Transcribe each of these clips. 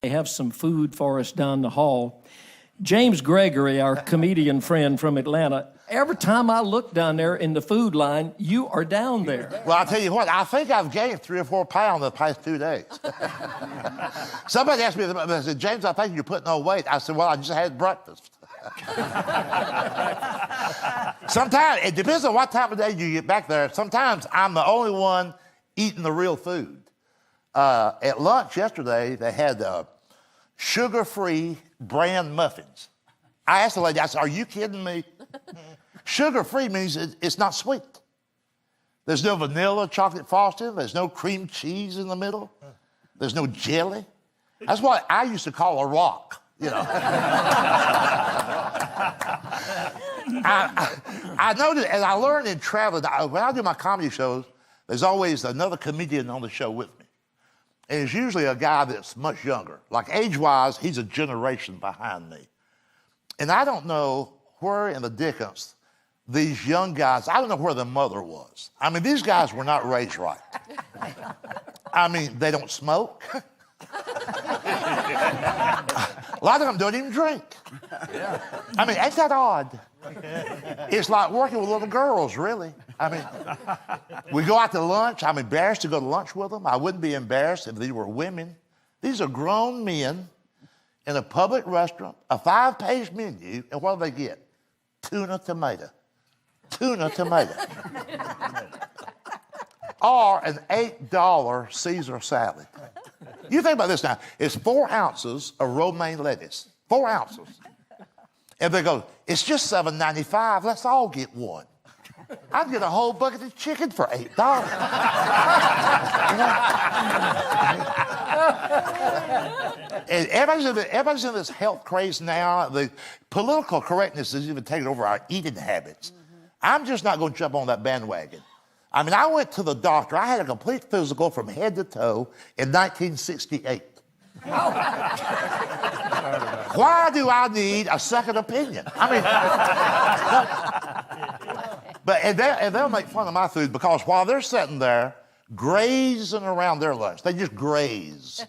They have some food for us down the hall. James Gregory, our comedian friend from Atlanta, every time I look down there in the food line, you are down there. Well, I'll tell you what, I think I've gained 3 or 4 pounds the past 2 days. Somebody asked me, they said, James, I think you're putting on weight. I said, well, I just had breakfast. Sometimes, it depends on what time of day you get back there. Sometimes I'm the only one eating the real food. At lunch yesterday, they had sugar-free bran muffins. I asked the lady, I said, are you kidding me? Sugar-free means it's not sweet. There's no vanilla chocolate frosting. There's no cream cheese in the middle. There's no jelly. That's what I used to call a rock, you know. I noticed, and I learned in traveling, when I do my comedy shows, there's always another comedian on the show with me. And it's usually a guy that's much younger. Like age-wise, he's a generation behind me. And I don't know where in the dickens these young guys, I don't know where their mother was. I mean, these guys were not raised right. I mean, they don't smoke. A lot of them don't even drink. Yeah. I mean, ain't that odd? It's like working with little girls, really. I mean, we go out to lunch. I'm embarrassed to go to lunch with them. I wouldn't be embarrassed if these were women. These are grown men in a public restaurant, a 5-page menu, and what do they get? Tuna tomato. Tuna tomato. Or an $8 Caesar salad. You think about this now. It's 4 ounces of romaine lettuce. 4 ounces. And they go, it's just $7.95. Let's all get one. I'd get a whole bucket of chicken for $8. And everybody's in this health craze now. The political correctness is even taking over our eating habits. I'm just not going to jump on that bandwagon. I mean, I went to the doctor. I had a complete physical from head to toe in 1968. Why do I need a second opinion? I mean, and they'll make fun of my food because while they're sitting there grazing around their lunch, they just graze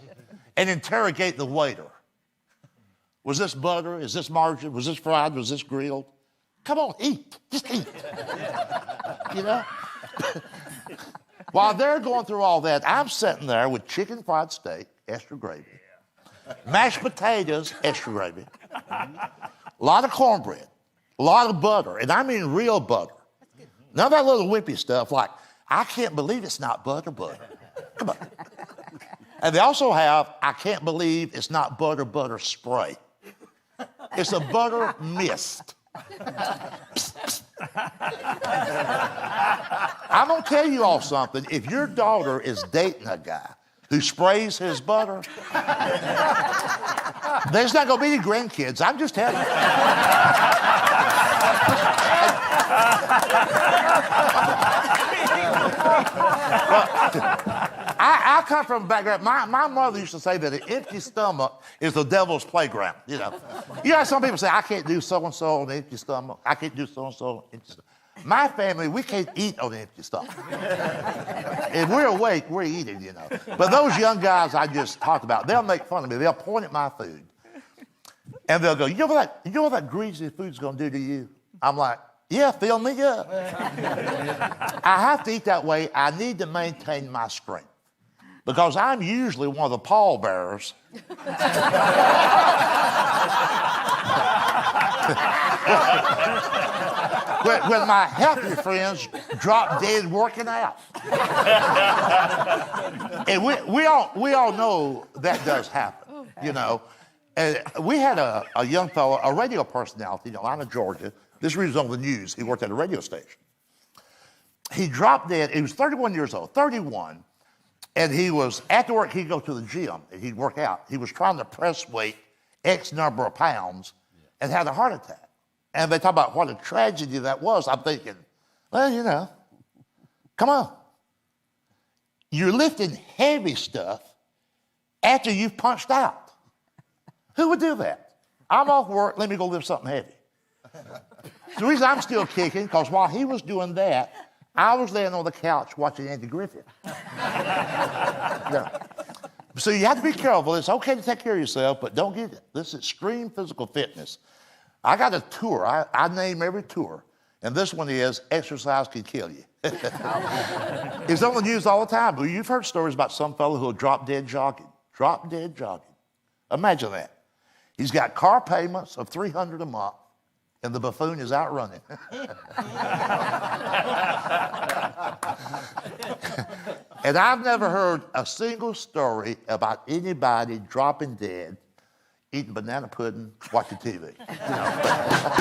and interrogate the waiter. Was this butter? Is this margarine? Was this fried? Was this grilled? Come on, eat. Just eat. You know? While they're going through all that, I'm sitting there with chicken fried steak, extra gravy, mashed potatoes, extra gravy, a lot of cornbread, a lot of butter, and I mean real butter. None of that little wimpy stuff like, I can't believe it's not butter. Come on. And they also have, I can't believe it's not butter spray. It's a butter mist. I'm going to tell you all something. If your daughter is dating a guy who sprays his butter, there's not going to be any grandkids. I'm just telling you. I come from a background. My mother used to say that an empty stomach is the devil's playground. You know some people say, I can't do so-and-so on an empty stomach. I can't do so-and-so on an empty stomach. My family, we can't eat on an empty stomach. If we're awake, we're eating, you know. But those young guys I just talked about, they'll make fun of me. They'll point at my food. And they'll go, you know what that greasy food's going to do to you? I'm like, yeah, fill me up. I have to eat that way. I need to maintain my strength. Because I'm usually one of the pallbearers. when my healthy friends drop dead working out. And we all know that does happen, you know. And we had a young fellow, a radio personality in Atlanta, Georgia. This was on the news. He worked at a radio station. He dropped dead. He was 31 years old, 31. And he was, after work, he'd go to the gym and he'd work out. He was trying to press weight X number of pounds and had a heart attack. And they talk about what a tragedy that was. I'm thinking, well, you know, come on. You're lifting heavy stuff after you've punched out. Who would do that? I'm off work, let me go lift something heavy. The reason I'm still kicking, because while he was doing that, I was laying on the couch watching Andy Griffith. Yeah. So you have to be careful. It's okay to take care of yourself, but don't get this extreme physical fitness. I got a tour. I name every tour. And this one is exercise can kill you. It's on the news all the time. But you've heard stories about some fellow who'll drop dead jogging. Drop dead jogging. Imagine that. He's got car payments of $300 a month, and the buffoon is out running. And I've never heard a single story about anybody dropping dead, eating banana pudding, watching TV. You know.